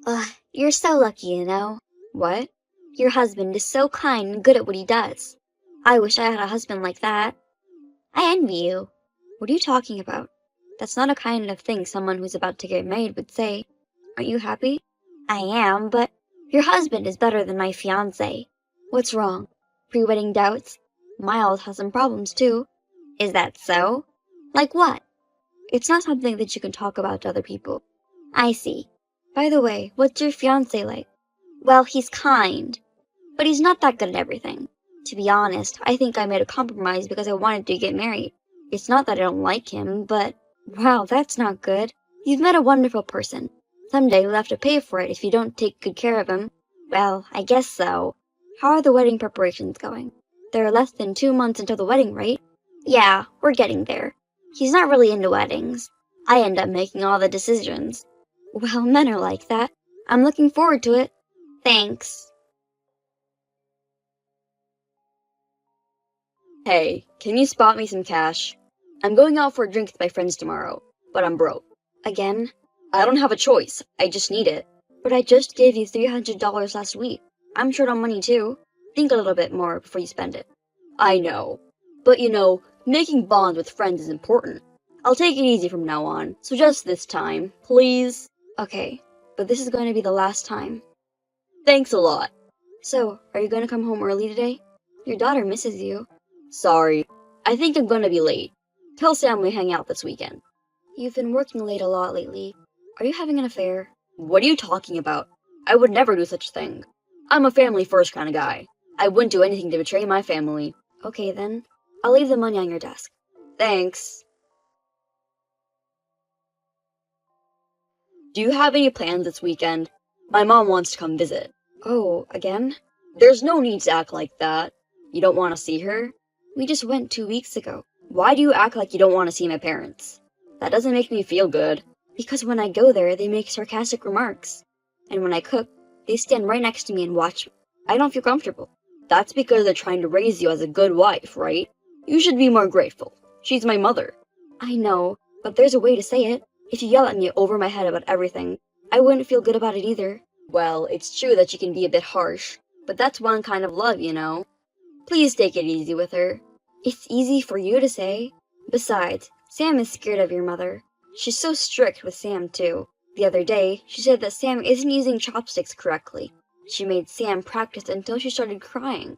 Ugh, you're so lucky, you know. What? Your husband is so kind and good at what he does. I wish I had a husband like that. I envy you. What are you talking about? That's not a kind of thing someone who's about to get married would say. Aren't you happy? I am, but your husband is better than my fiancé. What's wrong? Pre-wedding doubts? Miles has some problems too. Is that so? Like what? It's not something that you can talk about to other people. I see. By the way, what's your fiancé like? Well, he's kind, but he's not that good at everything. To be honest, I think I made a compromise because I wanted to get married. It's not that I don't like him, but... Wow, that's not good. You've met a wonderful person. Someday you'll have to pay for it if you don't take good care of him. Well, I guess so. How are the wedding preparations going? There are less than 2 months until the wedding, right? Yeah, we're getting there. He's not really into weddings. I end up making all the decisions. Well, men are like that. I'm looking forward to it. Thanks. Hey, can you spot me some cash? I'm going out for a drink with my friends tomorrow, but I'm broke. Again? I don't have a choice. I just need it. But I just gave you $300 last week. I'm short on money too. Think a little bit more before you spend it. I know. But you know, making bonds with friends is important. I'll take it easy from now on, so just this time, please. Okay, but this is going to be the last time. Thanks a lot. So, are you going to come home early today? Your daughter misses you. Sorry. I think I'm going to be late. Tell Sam we hang out this weekend. You've been working late a lot lately. Are you having an affair? What are you talking about? I would never do such a thing. I'm a family-first kind of guy. I wouldn't do anything to betray my family. Okay then. I'll leave the money on your desk. Thanks. Do you have any plans this weekend? My mom wants to come visit. Oh, again? There's no need to act like that. You don't want to see her? We just went 2 weeks ago. Why do you act like you don't want to see my parents? That doesn't make me feel good. Because when I go there, they make sarcastic remarks. And when I cook, they stand right next to me and watch me. I don't feel comfortable. That's because they're trying to raise you as a good wife, right? You should be more grateful. She's my mother. I know, but there's a way to say it. If you yell at me over my head about everything, I wouldn't feel good about it either. Well, it's true that you can be a bit harsh, but that's one kind of love, you know? Please take it easy with her. It's easy for you to say. Besides, Sam is scared of your mother. She's so strict with Sam, too. The other day, she said that Sam isn't using chopsticks correctly. She made Sam practice until she started crying.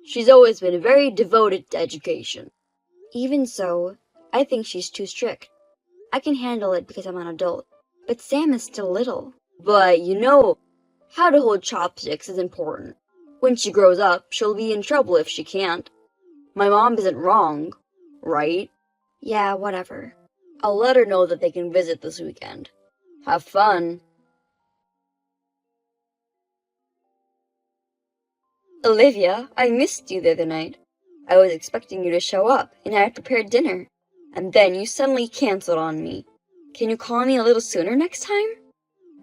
She's always been very devoted to education. Even so, I think she's too strict. I can handle it because I'm an adult, but Sam is still little. But, you know, how to hold chopsticks is important. When she grows up, she'll be in trouble if she can't. My mom isn't wrong, right? Yeah, whatever. I'll let her know that they can visit this weekend. Have fun. Olivia, I missed you the other night. I was expecting you to show up, and I had prepared dinner. And then you suddenly canceled on me. Can you call me a little sooner next time?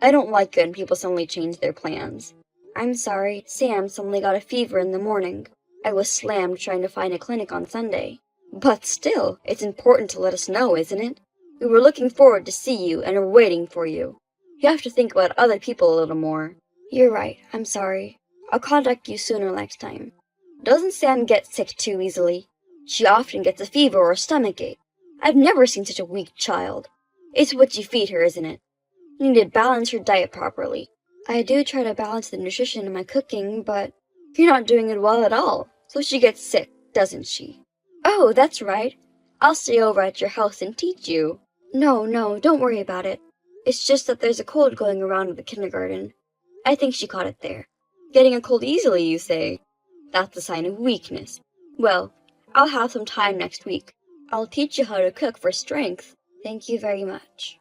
I don't like it when people suddenly change their plans. I'm sorry, Sam suddenly got a fever in the morning. I was slammed trying to find a clinic on Sunday. But still, it's important to let us know, isn't it? We were looking forward to see you and are waiting for you. You have to think about other people a little more. You're right, I'm sorry. I'll contact you sooner next time. Doesn't Sam get sick too easily? She often gets a fever or a stomachache. I've never seen such a weak child. It's what you feed her, isn't it? You need to balance her diet properly. I do try to balance the nutrition in my cooking, but you're not doing it well at all, so she gets sick, doesn't she? Oh, that's right. I'll stay over at your house and teach you. No, don't worry about it. It's just that there's a cold going around at the kindergarten. I think she caught it there. Getting a cold easily, you say? That's a sign of weakness. Well, I'll have some time next week. I'll teach you how to cook for strength. Thank you very much.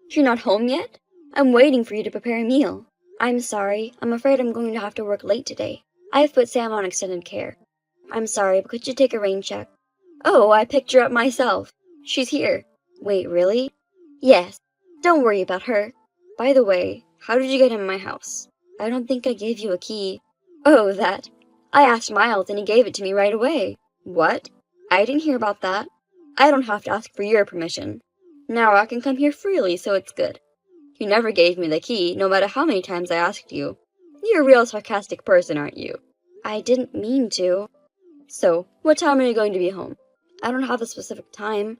You're not home yet? I'm waiting for you to prepare a meal. I'm sorry. I'm afraid I'm going to have to work late today. I've put Sam on extended care. I'm sorry, but could you take a rain check? Oh, I picked her up myself. She's here. Wait, really? Yes. Don't worry about her. By the way, how did you get in my house? I don't think I gave you a key. Oh, that. I asked Miles and he gave it to me right away. What? I didn't hear about that. I don't have to ask for your permission. Now I can come here freely, so it's good. You never gave me the key, no matter how many times I asked you. You're a real sarcastic person, aren't you? I didn't mean to. So, what time are you going to be home? I don't have a specific time,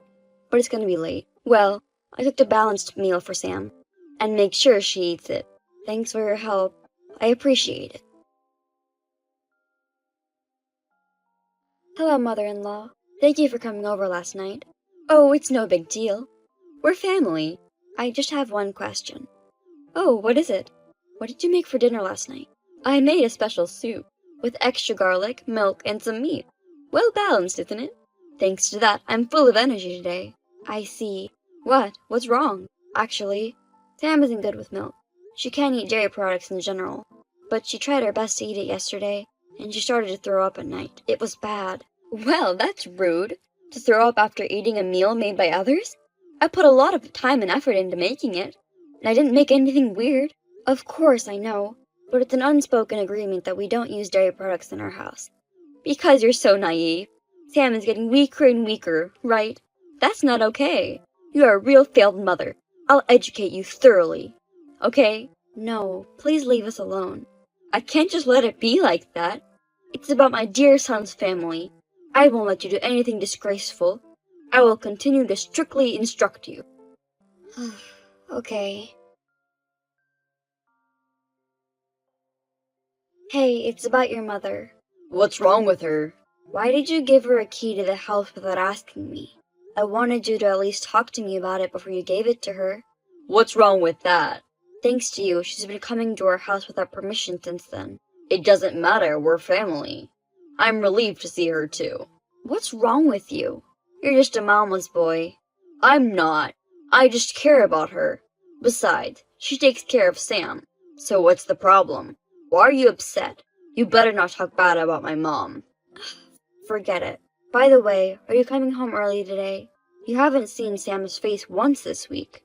but it's gonna be late. Well, I cooked a balanced meal for Sam. And make sure she eats it. Thanks for your help. I appreciate it. Hello, mother-in-law. Thank you for coming over last night. Oh, it's no big deal. We're family. I just have one question. Oh, what is it? What did you make for dinner last night? I made a special soup with extra garlic, milk, and some meat. Well balanced, isn't it? Thanks to that, I'm full of energy today. I see. What? What's wrong? Actually, Sam isn't good with milk. She can't eat dairy products in general, but she tried her best to eat it yesterday, and she started to throw up at night. It was bad. Well, that's rude. To throw up after eating a meal made by others? I put a lot of time and effort into making it, and I didn't make anything weird. Of course, I know, but it's an unspoken agreement that we don't use dairy products in our house. Because you're so naive. Sam is getting weaker and weaker, right? That's not okay. You are a real failed mother. I'll educate you thoroughly. Okay? No, please leave us alone. I can't just let it be like that. It's about my dear son's family. I won't let you do anything disgraceful. I will continue to strictly instruct you. Okay. Hey, it's about your mother. What's wrong with her? Why did you give her a key to the house without asking me? I wanted you to at least talk to me about it before you gave it to her. What's wrong with that? Thanks to you, she's been coming to our house without permission since then. It doesn't matter, we're family. I'm relieved to see her too. What's wrong with you? You're just a mama's boy. I'm not. I just care about her. Besides, she takes care of Sam. So what's the problem? Why are you upset? You better not talk bad about my mom. Forget it. By the way, are you coming home early today? You haven't seen Sam's face once this week.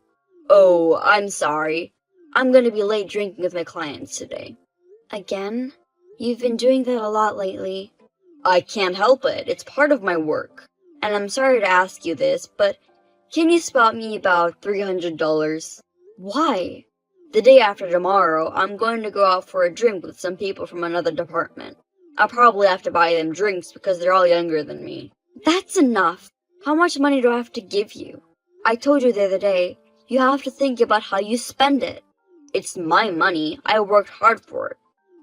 Oh, I'm sorry. I'm going to be late drinking with my clients today. Again? You've been doing that a lot lately. I can't help it. It's part of my work. And I'm sorry to ask you this, but can you spot me about $300? Why? The day after tomorrow, I'm going to go out for a drink with some people from another department. I'll probably have to buy them drinks because they're all younger than me. That's enough. How much money do I have to give you? I told you the other day, you have to think about how you spend it. It's my money. I worked hard for it.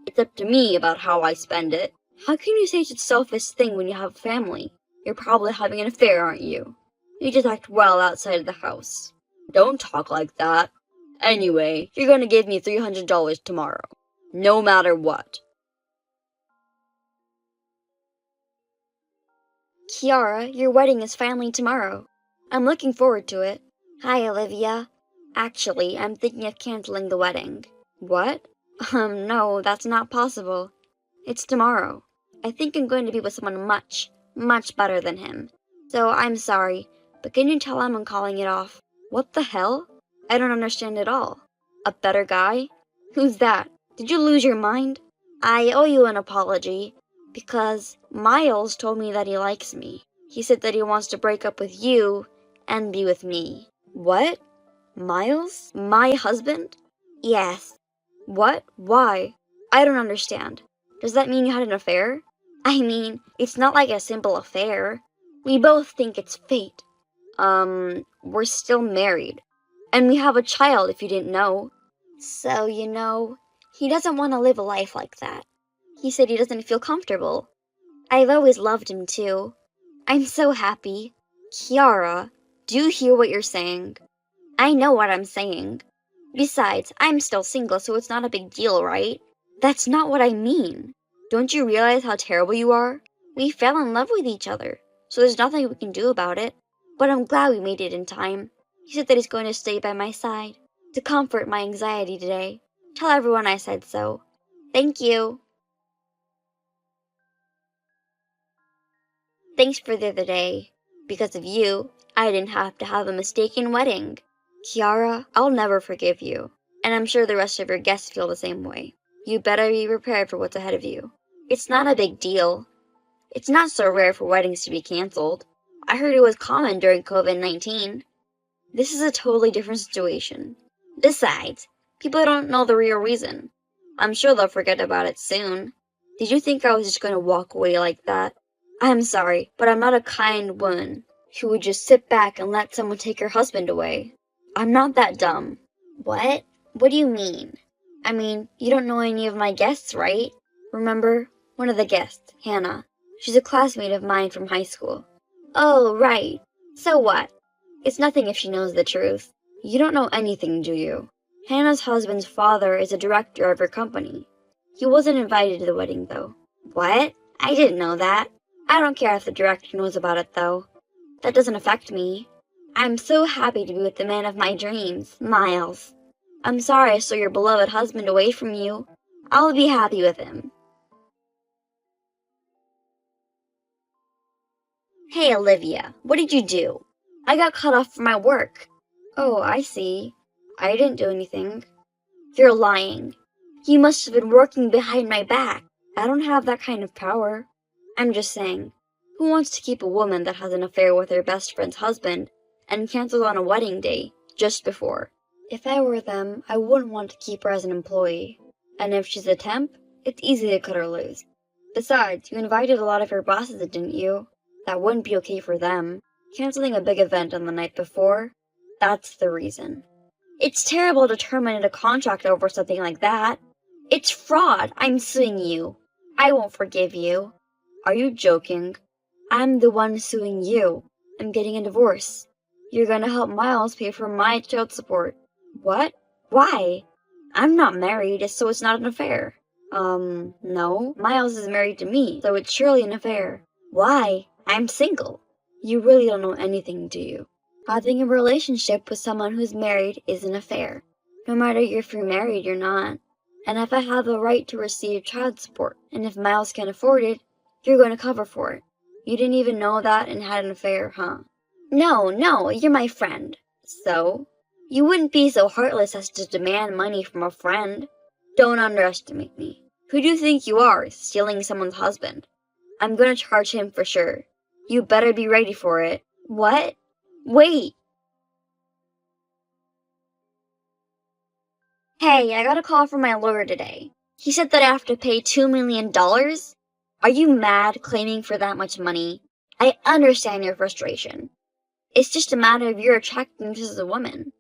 It's up to me about how I spend it. How can you say such a selfish thing when you have a family? You're probably having an affair, aren't you? You just act well outside of the house. Don't talk like that. Anyway, you're going to give me $300 tomorrow. No matter what. Kiara, your wedding is finally tomorrow. I'm looking forward to it. Hi, Olivia. Actually, I'm thinking of canceling the wedding. What? No, that's not possible. It's tomorrow. I think I'm going to be with someone much, much better than him. So I'm sorry, but can you tell him I'm calling it off? What the hell? I don't understand at all. A better guy? Who's that? Did you lose your mind? I owe you an apology, because Miles told me that he likes me. He said that he wants to break up with you and be with me. What? Miles? My husband? Yes. What? Why? I don't understand. Does that mean you had an affair? I mean, it's not like a simple affair. We both think it's fate. We're still married. And we have a child, if you didn't know. So, he doesn't want to live a life like that. He said he doesn't feel comfortable. I've always loved him, too. I'm so happy. Kiara, do you hear what you're saying? I know what I'm saying. Besides, I'm still single, so it's not a big deal, right? That's not what I mean. Don't you realize how terrible you are? We fell in love with each other, so there's nothing we can do about it. But I'm glad we made it in time. He said that he's going to stay by my side to comfort my anxiety today. Tell everyone I said so. Thank you. Thanks for the other day. Because of you, I didn't have to have a mistaken wedding. Kiara, I'll never forgive you. And I'm sure the rest of your guests feel the same way. You better be prepared for what's ahead of you. It's not a big deal. It's not so rare for weddings to be canceled. I heard it was common during COVID-19. This is a totally different situation. Besides, people don't know the real reason. I'm sure they'll forget about it soon. Did you think I was just going to walk away like that? I'm sorry, but I'm not a kind woman who would just sit back and let someone take her husband away. I'm not that dumb. What? What do you mean? I mean, you don't know any of my guests, right? Remember? One of the guests, Hannah. She's a classmate of mine from high school. Oh, right. So what? It's nothing if she knows the truth. You don't know anything, do you? Hannah's husband's father is a director of her company. He wasn't invited to the wedding, though. What? I didn't know that. I don't care if the director knows about it, though. That doesn't affect me. I'm so happy to be with the man of my dreams, Miles. I'm sorry I stole your beloved husband away from you. I'll be happy with him. Hey, Olivia, what did you do? I got cut off from my work. Oh, I see. I didn't do anything. You're lying. You must have been working behind my back. I don't have that kind of power. I'm just saying, who wants to keep a woman that has an affair with her best friend's husband and cancels on a wedding day just before? If I were them, I wouldn't want to keep her as an employee. And if she's a temp, it's easy to cut her loose. Besides, you invited a lot of your bosses, didn't you? That wouldn't be okay for them. Canceling a big event on the night before? That's the reason. It's terrible to terminate a contract over something like that. It's fraud. I'm suing you. I won't forgive you. Are you joking? I'm the one suing you. I'm getting a divorce. You're gonna help Miles pay for my child support. What? Why? I'm not married, so it's not an affair. No. Miles is married to me, so it's surely an affair. Why? I'm single. You really don't know anything, do you? Having a relationship with someone who's married is an affair, no matter if you're married or not. And if I have a right to receive child support, and if Miles can't afford it, you're going to cover for it. You didn't even know that and had an affair, huh? No, you're my friend. So? You wouldn't be so heartless as to demand money from a friend. Don't underestimate me. Who do you think you are, stealing someone's husband? I'm going to charge him for sure. You better be ready for it. What? Wait! Hey, I got a call from my lawyer today. He said that I have to pay $2 million? Are you mad claiming for that much money? I understand your frustration. It's just a matter of your attractiveness as a woman.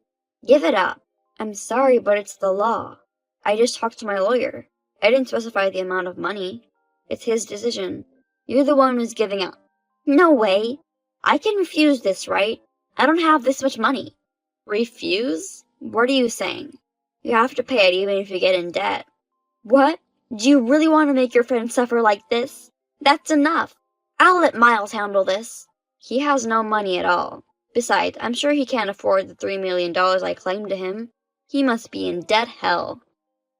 Give it up. I'm sorry, but it's the law. I just talked to my lawyer. I didn't specify the amount of money. It's his decision. You're the one who's giving up. No way. I can refuse this, right? I don't have this much money. Refuse? What are you saying? You have to pay it even if you get in debt. What? Do you really want to make your friend suffer like this? That's enough. I'll let Miles handle this. He has no money at all. Besides, I'm sure he can't afford the $3 million I claimed to him. He must be in debt hell.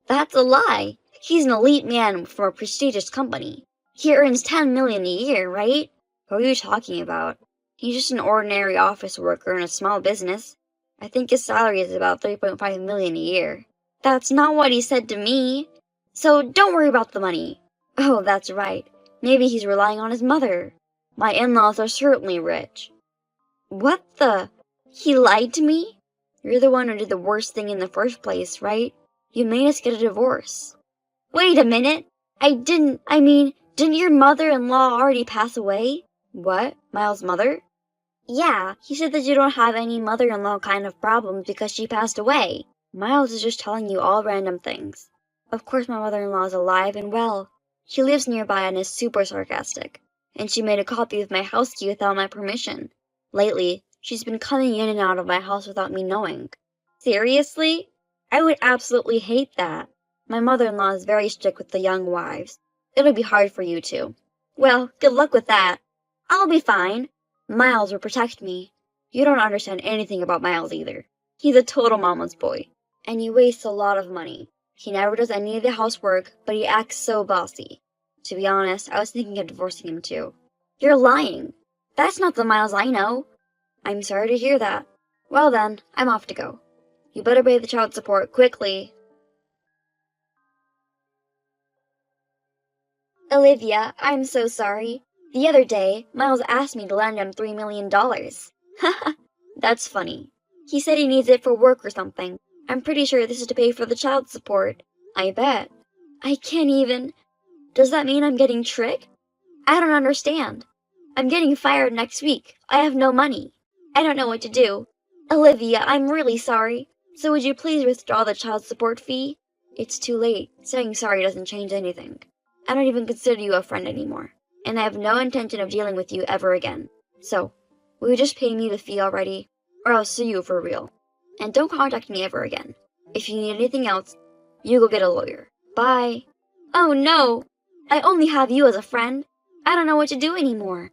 That's a lie. He's an elite man from a prestigious company. He earns $10 million a year, right? What are you talking about? He's just an ordinary office worker in a small business. I think his salary is about $3.5 million a year. That's not what he said to me. So don't worry about the money. Oh, that's right. Maybe he's relying on his mother. My in-laws are certainly rich. What the? He lied to me? You're the one who did the worst thing in the first place, right? You made us get a divorce. Wait a minute. Didn't your mother-in-law already pass away? What? Miles' mother? Yeah, he said that you don't have any mother-in-law kind of problems because she passed away. Miles is just telling you all random things. Of course my mother-in-law is alive and well. She lives nearby and is super sarcastic. And she made a copy of my house key without my permission. Lately, she's been coming in and out of my house without me knowing. Seriously? I would absolutely hate that. My mother-in-law is very strict with the young wives. It'll be hard for you too. Well, good luck with that. I'll be fine. Miles will protect me. You don't understand anything about Miles either. He's a total mama's boy. And he wastes a lot of money. He never does any of the housework, but he acts so bossy. To be honest, I was thinking of divorcing him too. You're lying. That's not the Miles I know. I'm sorry to hear that. Well then, I'm off to go. You better pay the child support quickly. Olivia, I'm so sorry. The other day, Miles asked me to lend him $3 million. Haha, that's funny. He said he needs it for work or something. I'm pretty sure this is to pay for the child support. I bet. I can't even. Does that mean I'm getting tricked? I don't understand. I'm getting fired next week. I have no money. I don't know what to do. Olivia, I'm really sorry. So would you please withdraw the child support fee? It's too late. Saying sorry doesn't change anything. I don't even consider you a friend anymore, and I have no intention of dealing with you ever again. So, will you just pay me the fee already, or I'll sue you for real. And don't contact me ever again. If you need anything else, you go get a lawyer. Bye. Oh no! I only have you as a friend. I don't know what to do anymore.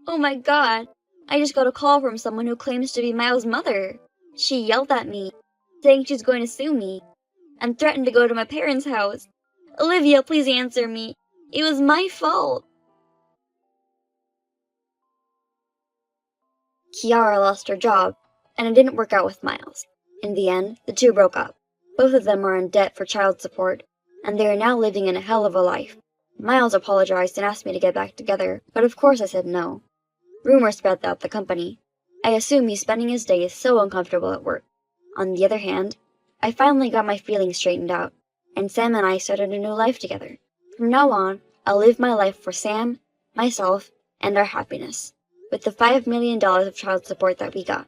Oh my god! I just got a call from someone who claims to be Miles' mother. She yelled at me, saying she's going to sue me, and threatened to go to my parents' house. Olivia, please answer me. It was my fault. Kiara lost her job, and it didn't work out with Miles. In the end, the two broke up. Both of them are in debt for child support, and they are now living in a hell of a life. Miles apologized and asked me to get back together, but of course I said no. Rumors spread throughout the company. I assume he's spending his days so uncomfortable at work. On the other hand, I finally got my feelings straightened out, and Sam and I started a new life together. From now on, I'll live my life for Sam, myself, and our happiness, with the $5 million of child support that we got.